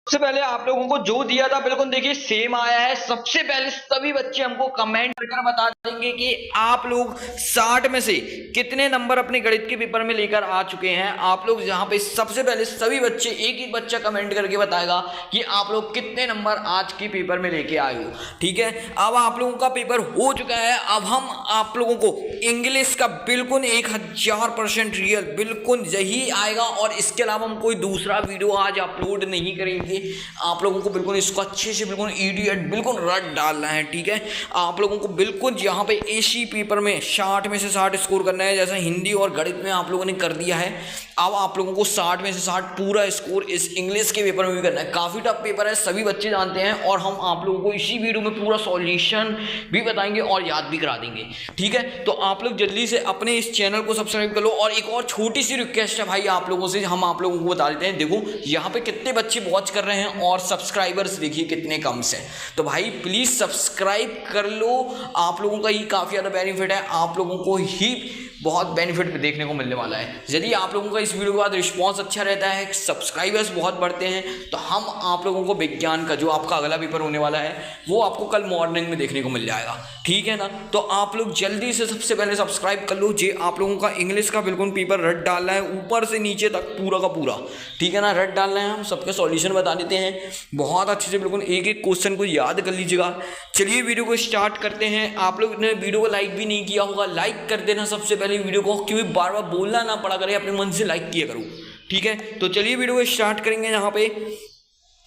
सबसे पहले आप लोगों को जो दिया था बिल्कुल देखिए सेम आया है। सबसे पहले सभी बच्चे हमको कमेंट कर बता देंगे कि आप लोग 60 में से कितने नंबर अपने गणित के पेपर में लेकर आ चुके हैं। आप लोग यहाँ पे सबसे पहले सभी बच्चे एक एक बच्चा कमेंट करके बताएगा कि आप लोग कितने नंबर आज के पेपर में लेके आए हो। ठीक है, अब आप लोगों का पेपर हो चुका है। अब हम आप लोगों को इंग्लिश का बिल्कुल 1000% रियल बिल्कुल यही आएगा और इसके अलावा हम कोई दूसरा वीडियो आज अपलोड नहीं करेंगे। आप लोगों को बिल्कुल इसको अच्छे से बिल्कुल ईडीएट बिल्कुल रट डालना है। ठीक है, आप लोगों को बिल्कुल यहाँ पे एसी पेपर में 60 में से 60 स्कोर करना है, जैसा हिंदी और गणित में आप लोगों ने कर दिया है। अब आप लोगों को 60 में से 60 पूरा स्कोर इस इंग्लिश के पेपर में भी करना है। काफ़ी टफ पेपर है, सभी बच्चे जानते हैं, और हम आप लोगों को इसी वीडियो में पूरा सॉल्यूशन भी बताएंगे और याद भी करा देंगे। ठीक है, तो आप लोग जल्दी से अपने इस चैनल को सब्सक्राइब कर लो। और एक और छोटी सी रिक्वेस्ट है भाई आप लोगों से, हम आप लोगों को बता देते हैं। देखो यहाँ पे कितने बच्चे वॉच कर रहे हैं और सब्सक्राइबर्स देखिए कितने कम से, तो भाई प्लीज़ सब्सक्राइब कर लो। आप लोगों का ही काफ़ी ज़्यादा बेनिफिट है, आप लोगों को ही बहुत बेनिफिट देखने को मिलने वाला है। यदि आप लोगों का इस वीडियो के बाद रिस्पांस अच्छा रहता है, सब्सक्राइबर्स बहुत बढ़ते हैं, तो हम आप लोगों को विज्ञान का जो आपका अगला पेपर होने वाला है वो आपको कल मॉर्निंग में देखने को मिल जाएगा। ठीक है ना, तो आप लोग जल्दी से सबसे पहले सब्सक्राइब कर लो। जे आप लोगों का इंग्लिश का बिल्कुल पेपर रट डालना है, ऊपर से नीचे तक पूरा का पूरा। ठीक है ना, रट डालना है। हम सबके सॉल्यूशन बता देते हैं बहुत अच्छे से, बिल्कुल एक एक क्वेश्चन को याद कर लीजिएगा। चलिए वीडियो को स्टार्ट करते हैं। आप लोग ने वीडियो को लाइक भी नहीं किया होगा, लाइक कर देना सबसे पहले वीडियो को, क्योंकि बार बार बोलना ना पड़ा करे, अपने मन से लाइक किया करो। ठीक है, तो चलिए वीडियो को स्टार्ट करेंगे। यहाँ पे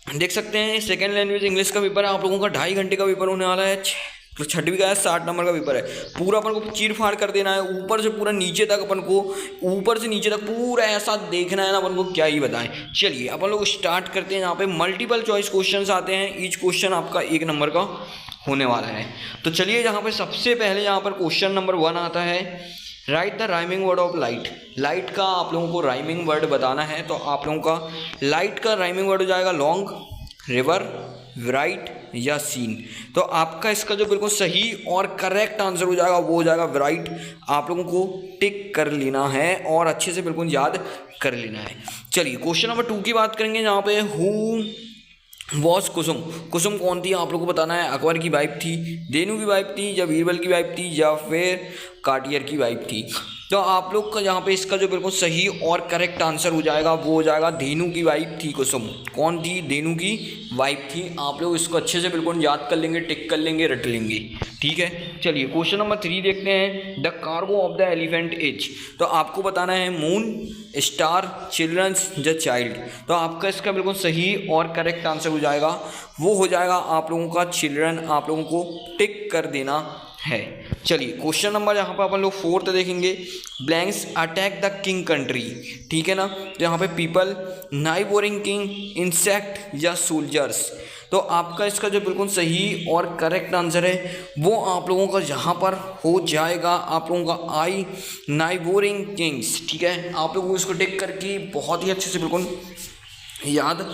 देख सकते हैं सेकेंड लैंग्वेज इंग्लिश का पेपर है, आप लोगों का 2.5 घंटे का पेपर होने वाला है। तो 6वीं का है, 60 नंबर का पेपर है। पूरा अपन को चीर फाड़ कर देना है, ऊपर से पूरा नीचे तक अपन को, ऊपर से नीचे तक पूरा ऐसा देखना है ना, अपन को क्या ही बताएं। चलिए अपन लोग स्टार्ट करते हैं। यहाँ पे मल्टीपल चॉइस क्वेश्चंस आते हैं, ईच क्वेश्चन आपका 1 नंबर का होने वाला है। तो चलिए यहाँ पे सबसे पहले यहाँ पर क्वेश्चन नंबर 1 आता है, right the rhyming word of light. Light का आप लोगों को राइमिंग वर्ड बताना है। तो आप लोगों का लाइट का राइमिंग वर्ड हो जाएगा लॉन्ग, रिवर, राइट या सीन। तो आपका इसका जो बिल्कुल सही और करेक्ट आंसर हो जाएगा वो हो जाएगा राइट। आप लोगों को टिक कर लेना है और अच्छे से बिल्कुल याद कर लेना है। चलिए क्वेश्चन नंबर 2 की बात करेंगे। यहाँ पे हु वॉज कुसुम। कुसुम कौन थी आप लोगों को बताना है। अकबर की वाइफ थी, देनू की वाइफ थी, या बीरबल की वाइफ थी, या फिर कार्टियर की वाइफ थी। तो आप लोग का यहाँ पे इसका जो बिल्कुल सही और करेक्ट आंसर हो जाएगा वो हो जाएगा धेनु की वाइफ थी कुसुम। कौन थी, धेनु की वाइफ थी। आप लोग इसको अच्छे से बिल्कुल याद कर लेंगे, टिक कर लेंगे, रट लेंगे। ठीक है, चलिए क्वेश्चन नंबर 3 देखते हैं। The cargo of the elephant is. तो आपको बताना है मून, स्टार, चिल्ड्रंस या चाइल्ड। तो आपका इसका बिल्कुल सही और करेक्ट आंसर हो जाएगा वो हो जाएगा आप लोगों का चिल्ड्रन। आप लोगों को टिक कर देना है। चलिए क्वेश्चन नंबर यहाँ पर अपन लोग 4 देखेंगे। Blanks attack the king country. ठीक है ना, तो यहाँ पे पीपल, नाइबोरिंग किंग, इंसेक्ट या सोल्जर्स। तो आपका इसका जो बिल्कुल सही और करेक्ट आंसर है वो आप लोगों का यहाँ पर हो जाएगा आप लोगों का आई, नाइबोरिंग किंग्स। ठीक है, आप लोगों को इसको टिक करके बहुत ही अच्छे से बिल्कुल याद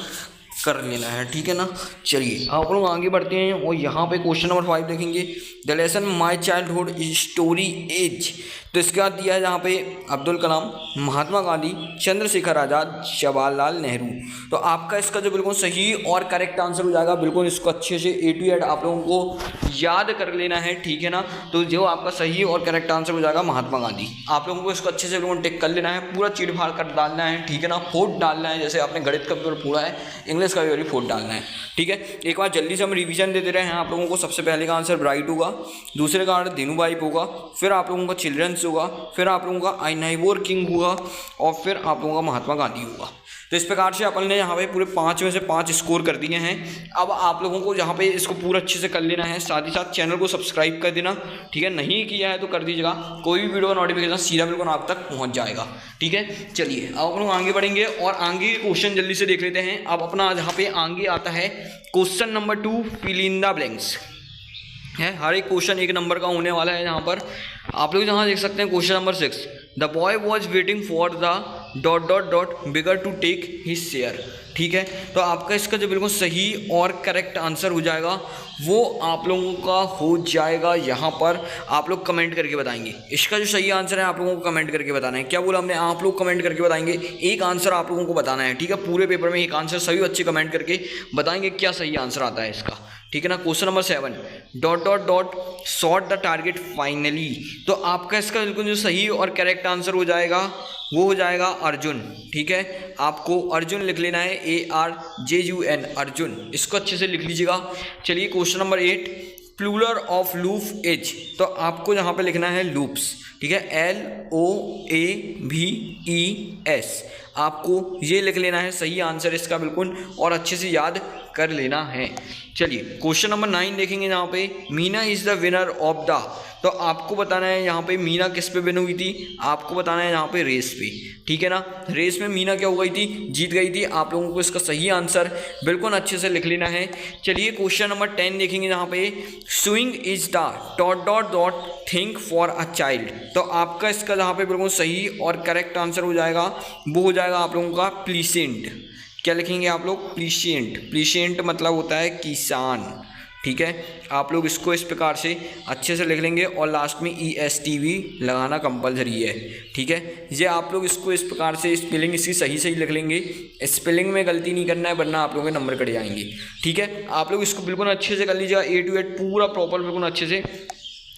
कर लेना है। ठीक है ना, चलिए आप लोग आगे बढ़ते हैं और यहाँ पे क्वेश्चन नंबर 5 देखेंगे। The lesson my childhood story as. तो इसके बाद दिया है यहाँ पे अब्दुल कलाम, महात्मा गांधी, चंद्रशेखर आज़ाद, जवाहरलाल नेहरू। तो आपका इसका जो बिल्कुल सही और करेक्ट आंसर हो जाएगा, बिल्कुल इसको अच्छे से A to Z आप लोगों को याद कर लेना है। ठीक है ना, तो जो आपका सही और करेक्ट आंसर हो जाएगा महात्मा गांधी। आप लोगों को इसको अच्छे से बिल्कुल टिक कर लेना है, पूरा चीड़ फाड़ कर डालना है। ठीक है ना, फोट डालना है, जैसे आपने गणित का पेपर पूरा है, इंग्लिश का भी फोट डालना है। ठीक है, एक बार जल्दी से हम रिवीजन दे दे रहे हैं आप लोगों को। सबसे पहले का आंसर ब्राइट होगा, दूसरे का आंसर धेनु वाइफ होगा, फिर आप लोगों का चिल्ड्रंस होगा, फिर आप लोगों का आई नाइबोर किंग होगा, और फिर आप लोगों का महात्मा गांधी होगा। तो इस प्रकार से अपन ने यहाँ पे पूरे 5 में से 5 स्कोर कर दिए हैं। अब आप लोगों को यहाँ पे इसको पूरा अच्छे से कर लेना है, साथ ही साथ चैनल को सब्सक्राइब कर देना। ठीक है, नहीं किया है तो कर दीजिएगा, कोई भी वीडियो का नोटिफिकेशन सीधा बिल्कुल आप तक पहुँच जाएगा। ठीक है, चलिए अब हम लोग आगे बढ़ेंगे और आगे क्वेश्चन जल्दी से देख लेते हैं। अब अपना यहाँ पे आगे आता है question number 2, fill in the blanks है। हर एक क्वेश्चन 1 नंबर का होने वाला है। यहाँ पर आप लोग यहाँ देख सकते हैं question number 6, the boy was waiting for the ... bigger to take his share. ठीक है। तो आपका इसका जो बिल्कुल सही और करेक्ट आंसर हो जाएगा वो आप लोगों का हो जाएगा, यहाँ पर आप लोग कमेंट करके बताएंगे। इसका जो सही आंसर है आप लोगों को कमेंट करके बताना है। क्या बोला हमने, आप लोग कमेंट करके बताएंगे, एक आंसर आप लोगों को बताना है, ठीक है। पूरे पेपर में एक आंसर सभी बच्चे कमेंट करके बताएंगे क्या सही आंसर आता है इसका, ठीक है ना। Question number 7 ... sort the target finally. तो आपका इसका बिल्कुल जो सही और करेक्ट आंसर हो जाएगा वो हो जाएगा अर्जुन, ठीक है। आपको अर्जुन लिख लेना है, ARJUN अर्जुन, इसको अच्छे से लिख लीजिएगा। चलिए question number 8 plural of loop is. तो आपको यहाँ पे लिखना है लूप्स, ठीक है, LOAVES। आपको ये लिख लेना है सही आंसर इसका बिल्कुल, और अच्छे से याद कर लेना है। चलिए क्वेश्चन नंबर 9 देखेंगे। यहाँ पे Meena is the winner of the. तो आपको बताना है यहाँ पे मीना किस पे विन हुई थी, आपको बताना है यहाँ पे रेस पे, ठीक है ना। रेस में मीना क्या हो गई थी, जीत गई थी। आप लोगों को इसका सही आंसर बिल्कुल अच्छे से लिख लेना है। चलिए क्वेश्चन नंबर 10 देखेंगे। यहाँ पे swing is the ... think for a child. तो आपका इसका जहाँ पे बिल्कुल सही और करेक्ट आंसर हो जाएगा वो हो जाएगा आप लोगों का प्लीसेंट। क्या लिखेंगे आप लोग, प्लीसेंट। प्लीसेंट मतलब होता है किसान, ठीक है। आप लोग इसको इस प्रकार से अच्छे से लिख लेंगे, और लास्ट में EST भी लगाना कंपलसरी है, ठीक है। ये आप लोग इसको इस प्रकार से स्पेलिंग इसकी सही लिख लेंगे, स्पेलिंग में गलती नहीं करना है वरना आप लोगों के नंबर कट जाएंगे, ठीक है। आप लोग इसको बिल्कुल अच्छे से कर लीजिएगा, A to Z पूरा प्रॉपर बिल्कुल अच्छे से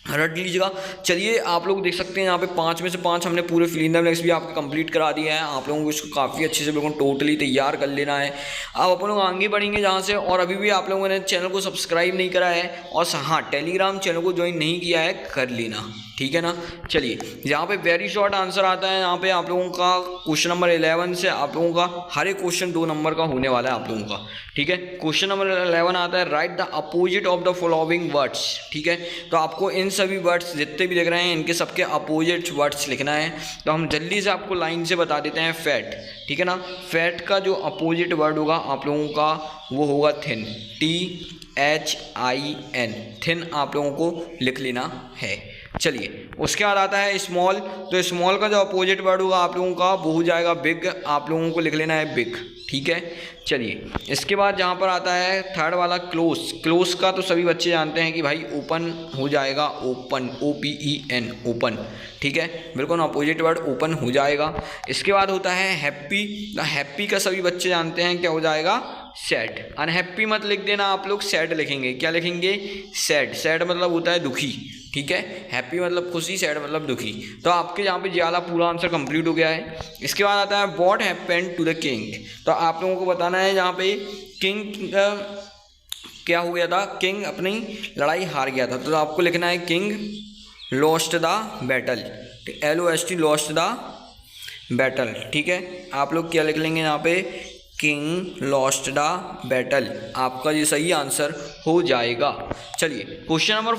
रट लीजिएगा। चलिए आप लोग देख सकते हैं यहाँ पे 5 में से 5 हमने पूरे फिल इन द ब्लैंक्स भी आपके कंप्लीट करा दिए हैं। आप लोगों को इसको काफ़ी अच्छे से बिल्कुल टोटली तैयार कर लेना है। अब अपन लोग आगे बढ़ेंगे जहाँ से, और अभी भी आप लोगों ने चैनल को सब्सक्राइब नहीं करा है, और हाँ टेलीग्राम चैनल को ज्वाइन नहीं किया है, कर लेना, ठीक है ना। चलिए यहाँ पे वेरी शॉर्ट आंसर आता है। यहाँ पे आप लोगों का क्वेश्चन नंबर 11 से आप लोगों का हर एक क्वेश्चन 2 नंबर का होने वाला है आप लोगों का, ठीक है। क्वेश्चन नंबर 11 आता है right the opposite of the following words, ठीक है। तो आपको इन सभी वर्ड्स जितने भी दिख रहे हैं इनके सबके अपोजिट वर्ड्स लिखना है। तो हम जल्दी से आपको लाइन से बता देते हैं। फैट, ठीक है ना। फैट का जो अपोजिट वर्ड होगा आप लोगों का वो होगा थिन, THIN, थिन आप लोगों को लिख लेना है। चलिए उसके बाद आता है स्मॉल। तो स्मॉल का जो अपोजिट वर्ड होगा आप लोगों का वो हो जाएगा बिग, आप लोगों को लिख लेना है बिग, ठीक है। चलिए इसके बाद जहाँ पर आता है थर्ड वाला क्लोज। क्लोज का तो सभी बच्चे जानते हैं कि भाई ओपन हो जाएगा, ओपन, OPEN, ओपन, ठीक है। बिल्कुल अपोजिट वर्ड ओपन हो जाएगा। इसके बाद होता है हैप्पी। हैप्पी का सभी बच्चे जानते हैं क्या हो जाएगा, सैड। अनहैप्पी मत लिख देना आप लोग, सैड लिखेंगे। क्या लिखेंगे, सैड। सैड मतलब होता है दुखी, ठीक है। हैप्पी मतलब खुशी, सैड मतलब दुखी। तो आपके यहाँ पे ज्यादा पूरा आंसर कंप्लीट हो गया है। इसके बाद आता है what happened to the king. तो आप लोगों को बताना है यहाँ पे किंग क्या हो गया था, किंग अपनी लड़ाई हार गया था। तो आपको लिखना है king lost the battle, LOST lost the battle, ठीक है। आप लोग क्या लिख लेंगे यहाँ पे, किंग लॉस्ट द बैटल। आपका ये सही आंसर हो जाएगा। चलिए क्वेश्चन नंबर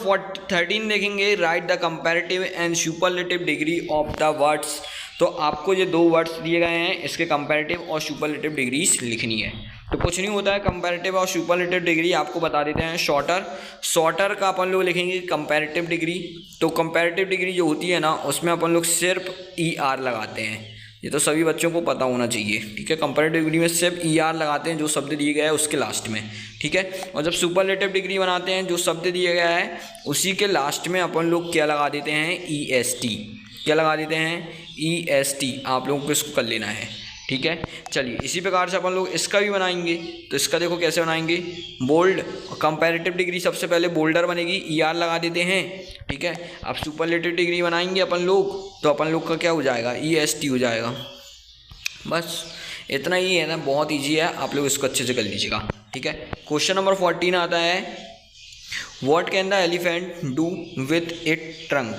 13 देखेंगे। Right the comparative and superlative degree of the words. तो आपको ये 2 वर्ड्स दिए गए हैं, इसके कंपैरेटिव और सुपरलेटिव डिग्रीज लिखनी है। तो कुछ नहीं होता है, कंपैरेटिव और सुपरलेटिव डिग्री आपको बता देते हैं। शॉर्टर, शॉर्टर का अपन लोग लिखेंगे कंपैरेटिव डिग्री। तो कंपैरेटिव डिग्री जो होती है ना उसमें अपन लोग सिर्फ ER लगाते हैं, ये तो सभी बच्चों को पता होना चाहिए, ठीक है। कंपैरेटिव डिग्री में सिर्फ ER लगाते हैं जो शब्द दिए गया है उसके लास्ट में, ठीक है। और जब सुपरलेटिव डिग्री बनाते हैं जो शब्द दिया गया है उसी के लास्ट में अपन लोग क्या लगा देते हैं, EST। क्या लगा देते हैं, EST। आप लोगों को इसको कर लेना है, ठीक है। चलिए इसी प्रकार से अपन लोग इसका भी बनाएंगे। तो इसका देखो कैसे बनाएंगे, बोल्ड। कंपैरेटिव डिग्री सबसे पहले बोल्डर बनेगी, ER लगा देते हैं, ठीक है। अब सुपरलेटिव डिग्री बनाएंगे अपन लोग तो अपन लोग का क्या हो जाएगा, EST हो जाएगा। बस इतना ही है ना, बहुत ईजी है, आप लोग इसको अच्छे से कर लीजिएगा, ठीक है। क्वेश्चन नंबर 14 आता है what can the elephant do with it trunk,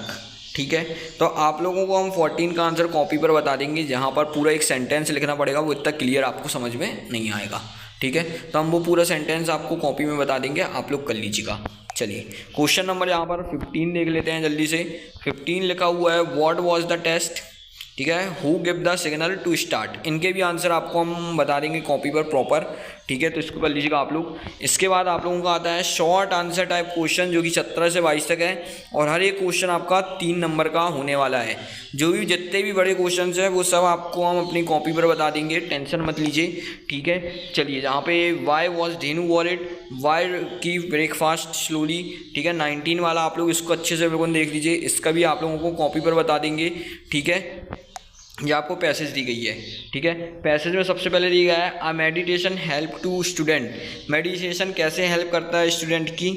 ठीक है। तो आप लोगों को हम 14 का आंसर कॉपी पर बता देंगे, जहाँ पर पूरा एक सेंटेंस लिखना पड़ेगा, वो इतना क्लियर आपको समझ में नहीं आएगा, ठीक है। तो हम वो पूरा सेंटेंस आपको कॉपी में बता देंगे, आप लोग कर लीजिएगा। चलिए क्वेश्चन नंबर यहाँ पर 15 देख लेते हैं जल्दी से। 15 लिखा हुआ है व्हाट वाज द टेस्ट, ठीक है। Who give the signal to start. इनके भी आंसर आपको हम बता देंगे कॉपी पर प्रॉपर, ठीक है, तो इसको कर लीजिएगा आप लोग। इसके बाद आप लोगों का आता है शॉर्ट आंसर टाइप क्वेश्चन, जो कि 17 से 22 तक है, और हर एक क्वेश्चन आपका 3 नंबर का होने वाला है। जो भी जितने भी बड़े क्वेश्चन हैं वो सब आपको हम अपनी कॉपी पर बता देंगे, टेंशन मत लीजिए, ठीक है। चलिए, जहाँ पे why was Dhenu worried, Y की ब्रेकफास्ट स्लोली, ठीक है, 19 वाला आप लोग इसको अच्छे से बिल्कुल देख लीजिए, इसका भी आप लोगों को कॉपी पर बता देंगे, ठीक है। ये आपको पैसेज दी गई है, ठीक है। पैसेज में सबसे पहले दी गया है a meditation help to student, meditation कैसे हेल्प करता है स्टूडेंट की,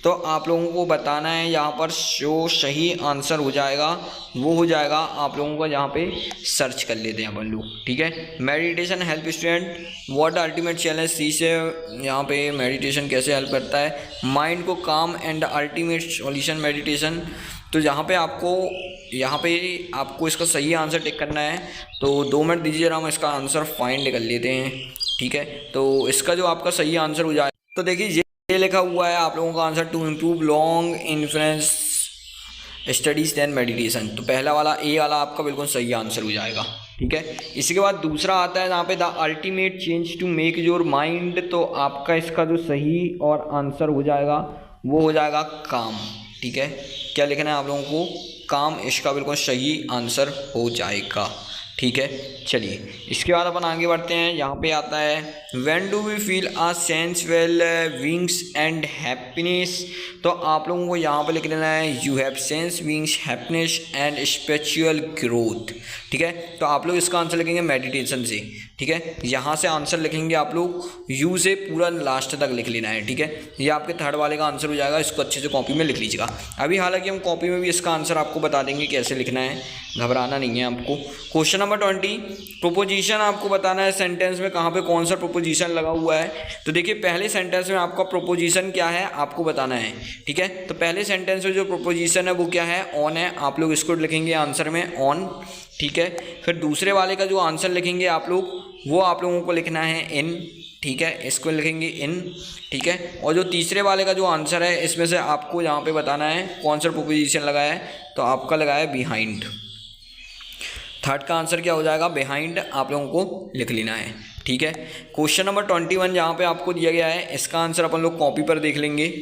तो आप लोगों को बताना है। यहाँ पर जो सही आंसर हो जाएगा वो हो जाएगा आप लोगों को, यहाँ पे सर्च कर लेते हैं अपन लोग, ठीक है। Meditation help student what ultimate challenge, सी से यहाँ पे मेडिटेशन कैसे हेल्प करता है, माइंड को काम एंड अल्टीमेट सॉल्यूशन मेडिटेशन। तो यहाँ पे आपको इसका सही आंसर टिक करना है, तो 2 मिनट दीजिए, हम इसका आंसर फाइंड कर लेते हैं, ठीक है। तो इसका जो आपका सही आंसर हो जाए, तो देखिए ये लिखा हुआ है आप लोगों का answer, to improve long influence studies than meditation. तो पहला वाला ए वाला आपका बिल्कुल सही आंसर हो जाएगा, ठीक है। इसी के बाद दूसरा आता है जहाँ पे the ultimate change to make your mind, तो आपका इसका जो सही और आंसर हो जाएगा वो हो जाएगा काम, ठीक है। क्या लिखना है आप लोगों को, काम, इसका बिल्कुल सही आंसर हो जाएगा, ठीक है। चलिए, इसके बाद अपन आगे बढ़ते हैं। यहाँ पे आता है when do we feel a sense well wings and happiness, तो आप लोगों को यहाँ पे लिख देना है you have sense wings happiness and spiritual growth, ठीक है। तो आप लोग इसका आंसर लिखेंगे मेडिटेशन से, ठीक है। यहाँ से आंसर लिखेंगे आप लोग, यू से पूरा लास्ट तक लिख लेना है, ठीक है। ये आपके थर्ड वाले का आंसर हो जाएगा, इसको अच्छे से कॉपी में लिख लीजिएगा। अभी हालांकि हम कॉपी में भी इसका आंसर आपको बता देंगे कैसे लिखना है, घबराना नहीं है आपको। क्वेश्चन नंबर 20, प्रोपोजिशन आपको बताना है सेंटेंस में कहाँ पे कौन सा प्रोपोजिशन लगा हुआ है। तो देखिए, पहले सेंटेंस में आपका प्रोपोजिशन क्या है आपको बताना है, ठीक है। तो पहले सेंटेंस में जो प्रोपोजिशन है वो क्या है, ऑन है, आप लोग इसको लिखेंगे आंसर में ऑन, ठीक है। फिर दूसरे वाले का जो आंसर लिखेंगे आप लोग, वो आप लोगों को लिखना है इन, ठीक है, इसको लिखेंगे इन, ठीक है। और जो तीसरे वाले का जो आंसर है, इसमें से आपको यहाँ पे बताना है कौन सा प्रोपोजिशन लगा है, तो आपका लगा है बिहाइंड। थर्ड का आंसर क्या हो जाएगा, बिहाइंड, आप लोगों को लिख लेना है, ठीक है। क्वेश्चन नंबर 21 जहाँ पे आपको दिया गया है, इसका आंसर अपन लोग कॉपी पर देख लेंगे,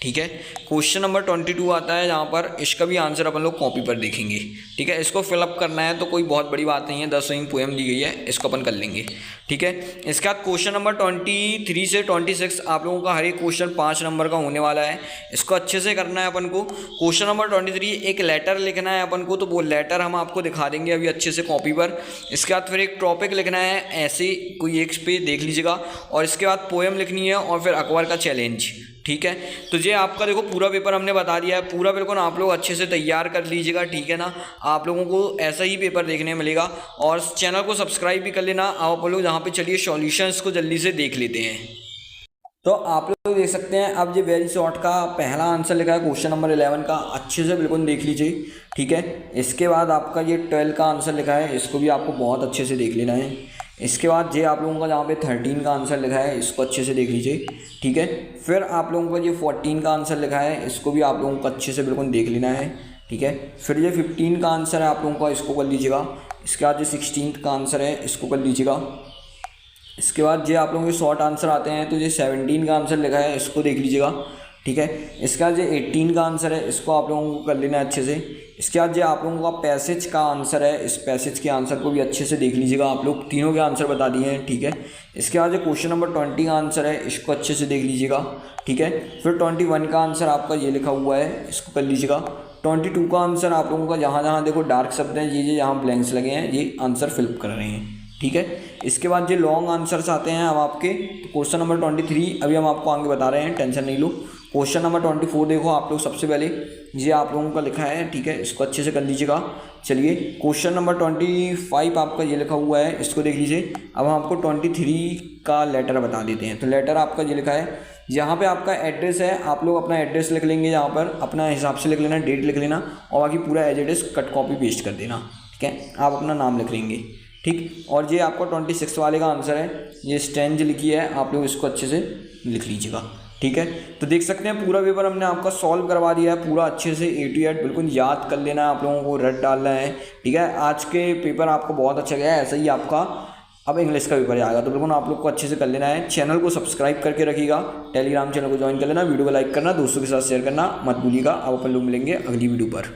ठीक है। क्वेश्चन नंबर 22 आता है जहाँ पर इसका भी आंसर अपन लोग कॉपी पर देखेंगे, ठीक है। इसको फिलअप करना है, तो कोई बहुत बड़ी बात नहीं है, 10 लाइन पोएम दी गई है, इसको अपन कर लेंगे, ठीक है। इसके बाद क्वेश्चन नंबर 23 से 26 आप लोगों का हर एक क्वेश्चन 5 नंबर का होने वाला है, इसको अच्छे से करना है अपन को। क्वेश्चन नंबर 23 एक लेटर लिखना है अपन को, तो वो लेटर हम आपको दिखा देंगे अभी अच्छे से कॉपी पर। इसके बाद फिर एक टॉपिक लिखना है, ऐसे कोई एक पे देख लीजिएगा, और इसके बाद पोएम लिखनी है, और फिर अकबर का चैलेंज, ठीक है। तो ये आपका देखो पूरा पेपर हमने बता दिया है, पूरा बिल्कुल आप लोग अच्छे से तैयार कर लीजिएगा, ठीक है ना। आप लोगों को ऐसा ही पेपर देखने मिलेगा, और चैनल को सब्सक्राइब भी कर लेना। आप लोग यहाँ पे चलिए सॉल्यूशंस को जल्दी से देख लेते हैं। तो आप लोग देख सकते हैं, अब ये वेरी शॉर्ट का पहला आंसर लिखा है क्वेश्चन नंबर 11 का, अच्छे से बिल्कुल देख लीजिए, ठीक है। इसके बाद आपका ये 12 का आंसर लिखा है, इसको भी आपको बहुत अच्छे से देख लेना है। इसके बाद ये आप लोगों का जहाँ पे 13 का आंसर लिखा है, इसको अच्छे से देख लीजिए, ठीक है। फिर आप लोगों का ये 14 का आंसर लिखा है, इसको भी आप लोगों को अच्छे से बिल्कुल देख लेना है, ठीक है। फिर ये 15 का आंसर है आप लोगों का, इसको कर लीजिएगा। इसके बाद ये 16 का आंसर है, इसको कर लीजिएगा। इसके बाद ये आप लोगों के शॉर्ट आंसर आते हैं, तो ये 17 का आंसर लिखा है, इसको देख लीजिएगा, ठीक है। इसके बाद ये 18 का आंसर है, इसको आप लोगों को कर लेना है अच्छे से। इसके बाद ये आप लोगों का पैसेज का आंसर है, इस पैसेज के आंसर को भी अच्छे से देख लीजिएगा। आप लोग तीनों के आंसर बता दिए हैं, ठीक है। इसके बाद ये क्वेश्चन नंबर 20 का आंसर है, इसको अच्छे से देख लीजिएगा, ठीक है। फिर 21 का आंसर आपका ये लिखा हुआ है, इसको कर लीजिएगा। 22 का आंसर आप लोगों का जहाँ जहाँ देखो डार्क शब्द हैं, ये यहाँ ब्लैंक्स लगे हैं, ये आंसर फिलअप कर रहे हैं, ठीक है। इसके बाद ये लॉन्ग आंसर्स आते हैं अब आपके। क्वेश्चन नंबर 23 अभी हम आपको आगे बता रहे हैं, टेंशन नहीं लो। क्वेश्चन नंबर 24 देखो आप लोग, सबसे पहले ये आप लोगों का लिखा है, ठीक है, इसको अच्छे से कर लीजिएगा। चलिए, क्वेश्चन नंबर 25 आपका ये लिखा हुआ है, इसको देख लीजिए। अब हम आपको 23 का लेटर बता देते हैं। तो लेटर आपका ये लिखा है, यहाँ पे आपका एड्रेस है, आप लोग अपना एड्रेस लिख लेंगे, यहाँ पर अपना हिसाब से लिख लेना, डेट लिख लेना, और बाकी पूरा as it is cut copy paste कर देना, ठीक है। आप अपना नाम लिख लेंगे, ठीक। और ये आपका 26 वाले का आंसर है, ये स्ट्रेंज लिखी है, आप लोग इसको अच्छे से लिख लीजिएगा, ठीक है। तो देख सकते हैं पूरा पेपर हमने आपका सॉल्व करवा दिया है, पूरा अच्छे से A to Z बिल्कुल याद कर लेना है, आप लोगों को रट डालना है, ठीक है। आज के पेपर आपको बहुत अच्छा गया है, ऐसा ही आपका अब इंग्लिश का पेपर आएगा, तो बिल्कुल आप लोग को अच्छे से कर लेना है। चैनल को सब्सक्राइब करके रखिएगा, टेलीग्राम चैनल को ज्वाइन कर लेना, वीडियो को लाइक करना, दोस्तों के साथ शेयर करना मत भूलिएगा। अब अपन लोग मिलेंगे अगली वीडियो पर।